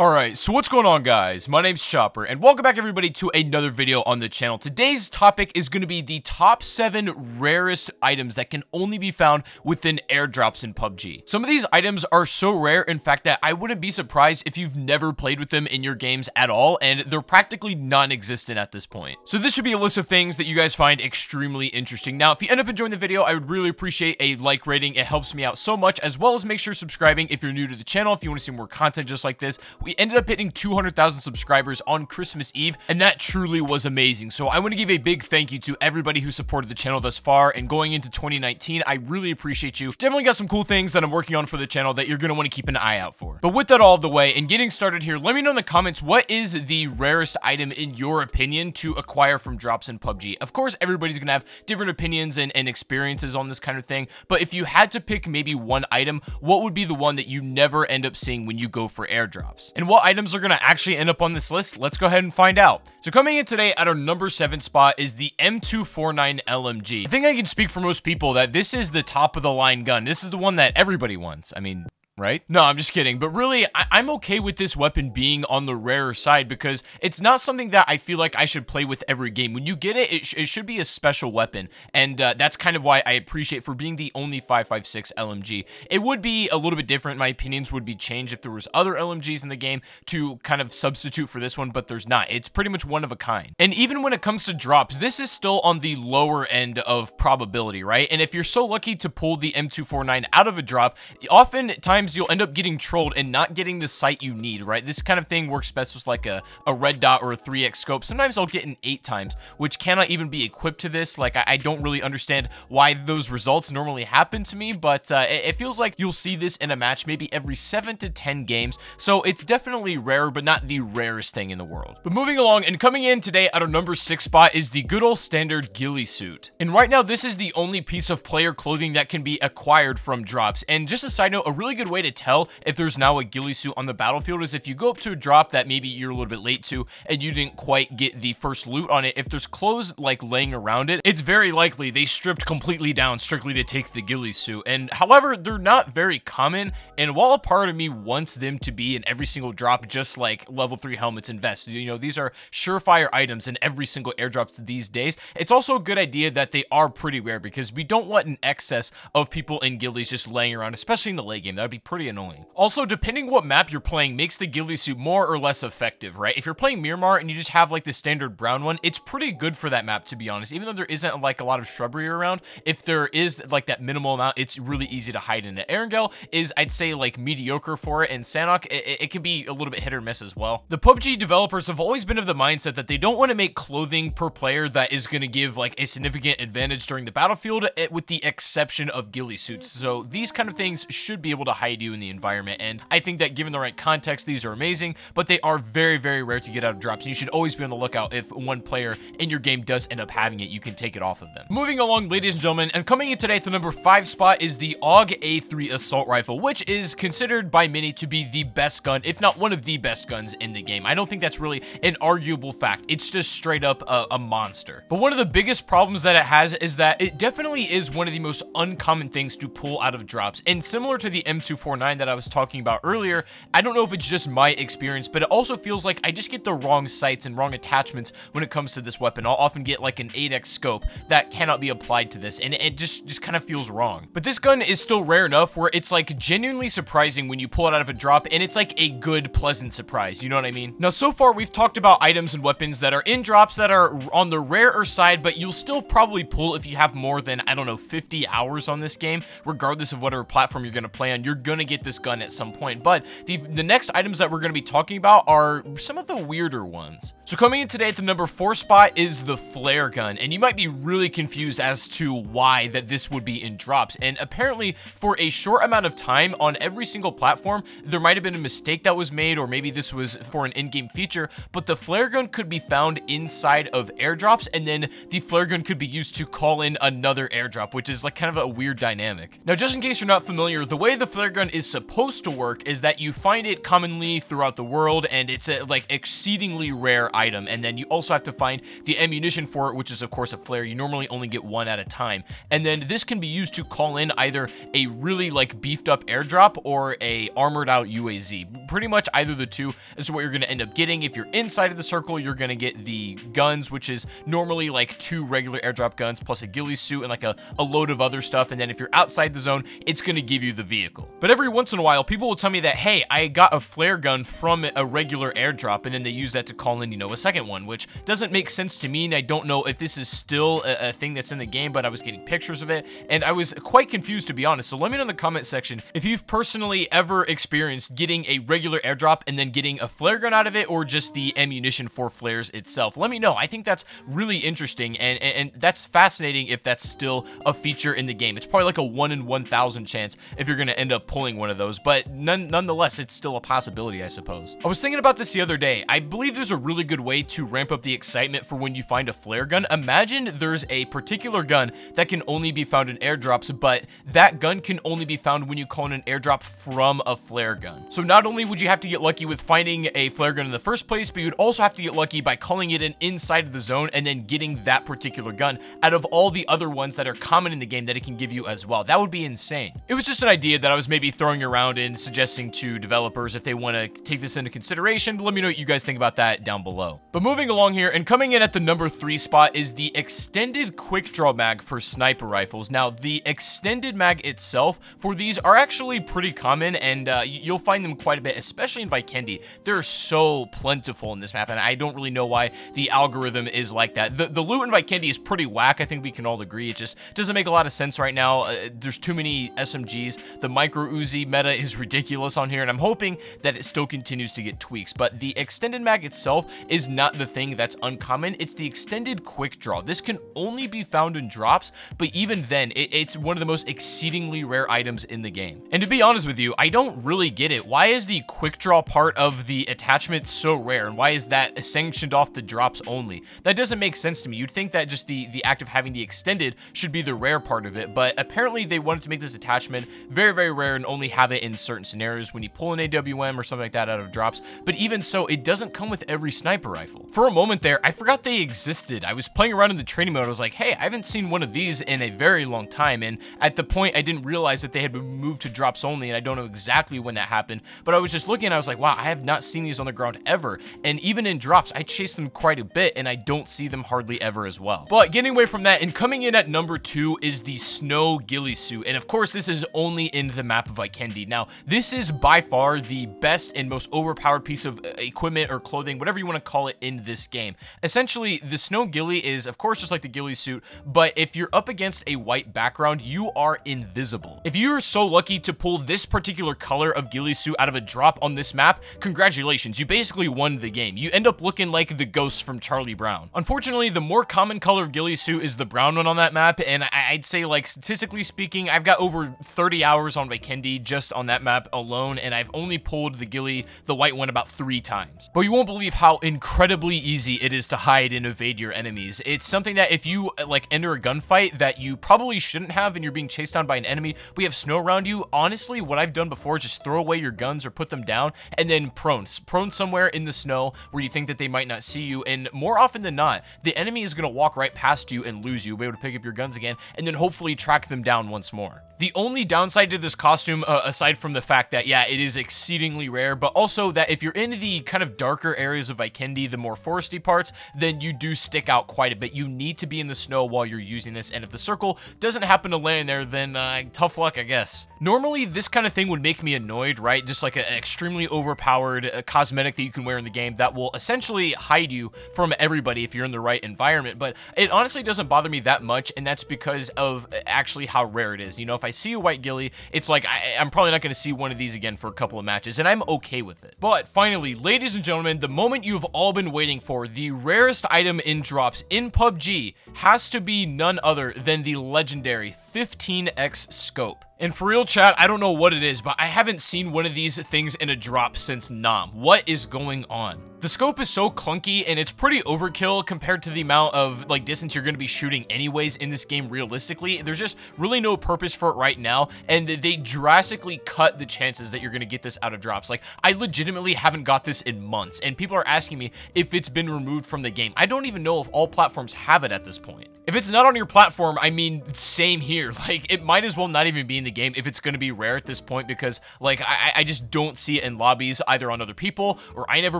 Alright, so what's going on, guys? My name's Chopper, and welcome back everybody to another video on the channel. Today's topic is going to be the top 7 rarest items that can only be found within airdrops in PUBG. Some of these items are so rare, in fact, that I wouldn't be surprised if you've never played with them in your games at all, and they're practically non-existent at this point. So this should be a list of things that you guys find extremely interesting. Now, if you end up enjoying the video, I would really appreciate a like rating. It helps me out so much, as well as make sure subscribing if you're new to the channel, if you want to see more content just like this. We ended up hitting 200,000 subscribers on Christmas Eve, and that truly was amazing. So I want to give a big thank you to everybody who supported the channel thus far, and going into 2019, I really appreciate you. Definitely got some cool things that I'm working on for the channel that you're going to want to keep an eye out for. But with that all the way, and getting started here, let me know in the comments, what is the rarest item in your opinion to acquire from drops in PUBG? Of course, everybody's going to have different opinions and experiences on this kind of thing, but if you had to pick maybe one item, what would be the one that you never end up seeing when you go for airdrops? And what items are going to actually end up on this list? Let's go ahead and find out. So coming in today at our number 7 spot is the M249 LMG. I think I can speak for most people that this is the top of the line gun. This is the one that everybody wants. I mean, right? No, I'm just kidding. But really, I'm okay with this weapon being on the rarer side because it's not something that I feel like I should play with every game. When you get it, it should be a special weapon. And that's kind of why I appreciate for being the only 5.56 LMG. It would be a little bit different. My opinions would be changed if there was other LMGs in the game to kind of substitute for this one, but there's not. It's pretty much one of a kind. And even when it comes to drops, this is still on the lower end of probability, right? And if you're so lucky to pull the M249 out of a drop, oftentimes you'll end up getting trolled and not getting the sight you need, right? This kind of thing works best with like a red dot or a 3x scope. Sometimes I'll get an 8 times, which cannot even be equipped to this. Like, I don't really understand why those results normally happen to me, but it feels like you'll see this in a match maybe every 7 to 10 games. So it's definitely rare, but not the rarest thing in the world. But moving along, and coming in today at our number 6 spot is the good old standard ghillie suit. And right now, this is the only piece of player clothing that can be acquired from drops. And just a side note, a really good way to tell if there's now a ghillie suit on the battlefield is if you go up to a drop that maybe you're a little bit late to and you didn't quite get the first loot on it. If there's clothes like laying around it, it's very likely they stripped completely down strictly to take the ghillie suit. And however, they're not very common, and while a part of me wants them to be in every single drop, just like level 3 helmets and vests, you know, these are surefire items in every single airdrop these days, it's also a good idea that they are pretty rare because we don't want an excess of people in ghillies just laying around, especially in the late game. That would be pretty annoying. Also, depending what map you're playing makes the ghillie suit more or less effective, right? If you're playing Miramar and you just have like the standard brown one, it's pretty good for that map, to be honest. Even though there isn't like a lot of shrubbery around, if there is like that minimal amount, it's really easy to hide in it. Erangel is, I'd say, like mediocre for it, and Sanhok, it can be a little bit hit or miss as well. The PUBG developers have always been of the mindset that they don't want to make clothing per player that is going to give like a significant advantage during the battlefield, with the exception of ghillie suits. So these kind of things should be able to hide you in the environment, and I think that given the right context, these are amazing, but they are very, very rare to get out of drops, and you should always be on the lookout. If one player in your game does end up having it, you can take it off of them. Moving along, ladies and gentlemen, and coming in today at the number 5 spot is the AUG A3 assault rifle, which is considered by many to be the best gun, if not one of the best guns in the game. I don't think that's really an arguable fact. It's just straight up a monster. But one of the biggest problems that it has is that it definitely is one of the most uncommon things to pull out of drops, and similar to the M249 that I was talking about earlier, I don't know if it's just my experience, but it also feels like I just get the wrong sights and wrong attachments when it comes to this weapon. I'll often get like an 8x scope that cannot be applied to this, and it just kind of feels wrong. But this gun is still rare enough where it's like genuinely surprising when you pull it out of a drop, and it's like a good, pleasant surprise, you know what I mean? Now, so far we've talked about items and weapons that are in drops that are on the rarer side, but you'll still probably pull if you have more than, I don't know, 50 hours on this game. Regardless of whatever platform you're going to play on, you're going to get this gun at some point. But the next items that we're going to be talking about are some of the weirder ones. So coming in today at the number 4 spot is the flare gun, and you might be really confused as to why that this would be in drops. And apparently for a short amount of time on every single platform, there might have been a mistake that was made, or maybe this was for an in-game feature, but the flare gun could be found inside of airdrops, and then the flare gun could be used to call in another airdrop, which is like kind of a weird dynamic. Now, just in case you're not familiar, the way the flare gun gun is supposed to work is that you find it commonly throughout the world, and it's a like exceedingly rare item, and then you also have to find the ammunition for it, which is of course a flare. You normally only get one at a time, and then this can be used to call in either a really like beefed up airdrop or a armored out UAZ. Pretty much either the two is what you're going to end up getting. If you're inside of the circle, you're going to get the guns, which is normally like 2 regular airdrop guns plus a ghillie suit and like a load of other stuff. And then if you're outside the zone, it's going to give you the vehicle. But every once in a while, people will tell me that, hey, I got a flare gun from a regular airdrop, and then they use that to call in, you know, a second one, which doesn't make sense to me. And I don't know if this is still a thing that's in the game, but I was getting pictures of it and I was quite confused, to be honest. So let me know in the comment section if you've personally ever experienced getting a regular airdrop and then getting a flare gun out of it, or just the ammunition for flares itself. Let me know. I think that's really interesting, and that's fascinating if that's still a feature in the game. It's probably like a 1 in 1,000 chance if you're going to end up pulling one of those, but nonetheless, it's still a possibility, I suppose. I was thinking about this the other day. I believe there's a really good way to ramp up the excitement for when you find a flare gun. Imagine there's a particular gun that can only be found in airdrops, but that gun can only be found when you call in an airdrop from a flare gun. So not only would you have to get lucky with finding a flare gun in the first place, but you'd also have to get lucky by calling it in inside of the zone and then getting that particular gun out of all the other ones that are common in the game that it can give you as well. That would be insane. It was just an idea that I was maybe throwing around and suggesting to developers if they want to take this into consideration. Let me know what you guys think about that down below. But moving along here, and coming in at the number 3 spot is the extended quick draw mag for sniper rifles. Now, the extended mag itself for these are actually pretty common, and you'll find them quite a bit, especially in Vikendi. They're so plentiful in this map, and I don't really know why the algorithm is like that. The loot in Vikendi is pretty whack. I think we can all agree. It just doesn't make a lot of sense right now. There's too many SMGs. The micro Uzi meta is ridiculous on here, and I'm hoping that it still continues to get tweaks. But the extended mag itself is not the thing that's uncommon. It's the extended quick draw. This can only be found in drops, but even then, it's one of the most exceedingly rare items in the game. And to be honest with you, I don't really get it. Why is the quick draw part of the attachment so rare, and why is that sanctioned off the drops only? That doesn't make sense to me. You'd think that just the act of having the extended should be the rare part of it, but apparently they wanted to make this attachment very, very rare and only have it in certain scenarios when you pull an AWM or something like that out of drops. But even so, it doesn't come with every sniper rifle. For a moment there, I forgot they existed. I was playing around in the training mode. I was like, hey, I haven't seen one of these in a very long time, and at the point I didn't realize that they had been moved to drops only, and I don't know exactly when that happened, but I was just looking and I was like, wow, I have not seen these on the ground ever. And even in drops, I chase them quite a bit, and I don't see them hardly ever as well. But getting away from that, and coming in at number 2 is the snow ghillie suit, and of course this is only in the map of Vikendi. Now, this is by far the best and most overpowered piece of equipment or clothing, whatever you want to call it, in this game. Essentially, the snow ghillie is of course just like the ghillie suit, but if you're up against a white background, you are invisible. If you're so lucky to pull this particular color of ghillie suit out of a drop on this map, congratulations, you basically won the game. You end up looking like the ghost from Charlie Brown. Unfortunately, the more common color of ghillie suit is the brown one on that map, and I'd say, like, statistically speaking, I've got over 30 hours on Vikendi just on that map alone, and I've only pulled the ghillie, the white one, about 3 times. But you won't believe how incredibly easy it is to hide and evade your enemies. It's something that if you, like, enter a gunfight that you probably shouldn't have and you're being chased down by an enemy, we have snow around you, honestly, what I've done before is just throw away your guns or put them down, and then prone somewhere in the snow where you think that they might not see you, and more often than not, the enemy is going to walk right past you and lose you, be able to pick up your guns again, and then hopefully track them down once more. The only downside to this costume, aside from the fact that, yeah, it is exceedingly rare, but also that if you're in the kind of darker areas of Vikendi, the more foresty parts, then you do stick out quite a bit. You need to be in the snow while you're using this, and if the circle doesn't happen to land there, then tough luck, I guess. Normally, this kind of thing would make me annoyed, right? Just like an extremely overpowered cosmetic that you can wear in the game that will essentially hide you from everybody if you're in the right environment, but it honestly doesn't bother me that much, and that's because of actually how rare it is. You know, if I see a white ghillie, it's like I'm probably not going to see one of these again for a couple of matches, and I'm okay with it. But finally, ladies and gentlemen, the moment you've all been waiting for, the rarest item in drops in PUBG has to be none other than the legendary 15x scope. And for real, chat, I don't know what it is, but I haven't seen one of these things in a drop since Nam. What is going on? The scope is so clunky and it's pretty overkill compared to the amount of like distance you're going to be shooting anyways in this game realistically. There's just really no purpose for it right now, and they drastically cut the chances that you're going to get this out of drops. Like, I legitimately haven't got this in months, and people are asking me if it's been removed from the game. I don't even know if all platforms have it at this point. If it's not on your platform, I mean, same here. Like, it might as well not even be in the game if it's going to be rare at this point, because like I just don't see it in lobbies either on other people, or I never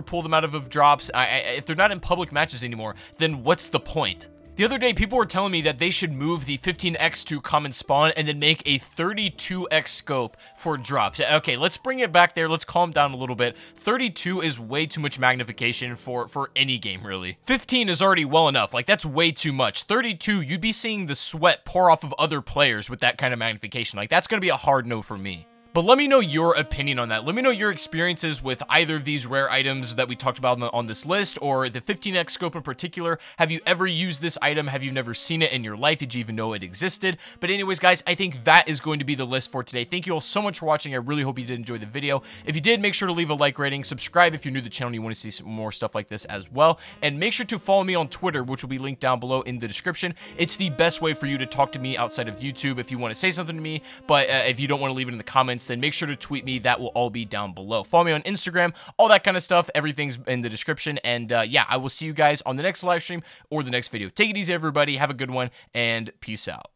pull them out of drops. If they're not in public matches anymore, then what's the point? The other day, people were telling me that they should move the 15x to common spawn and then make a 32x scope for drops. Okay, let's bring it back there. Let's calm down a little bit. 32 is way too much magnification for any game, really. 15 is already well enough. Like, that's way too much. 32, you'd be seeing the sweat pour off of other players with that kind of magnification. Like, that's going to be a hard no for me. But let me know your opinion on that. Let me know your experiences with either of these rare items that we talked about on this list, or the 15x scope in particular. Have you ever used this item? Have you never seen it in your life? Did you even know it existed? But anyways, guys, I think that is going to be the list for today. Thank you all so much for watching. I really hope you did enjoy the video. If you did, make sure to leave a like rating, subscribe if you're new to the channel and you want to see some more stuff like this as well, and make sure to follow me on Twitter, which will be linked down below in the description. It's the best way for you to talk to me outside of YouTube if you want to say something to me, but if you don't want to leave it in the comments, then make sure to tweet me. That will all be down below. Follow me on Instagram, all that kind of stuff. Everything's in the description. And yeah, I will see you guys on the next live stream or the next video. Take it easy, everybody. Have a good one, and peace out.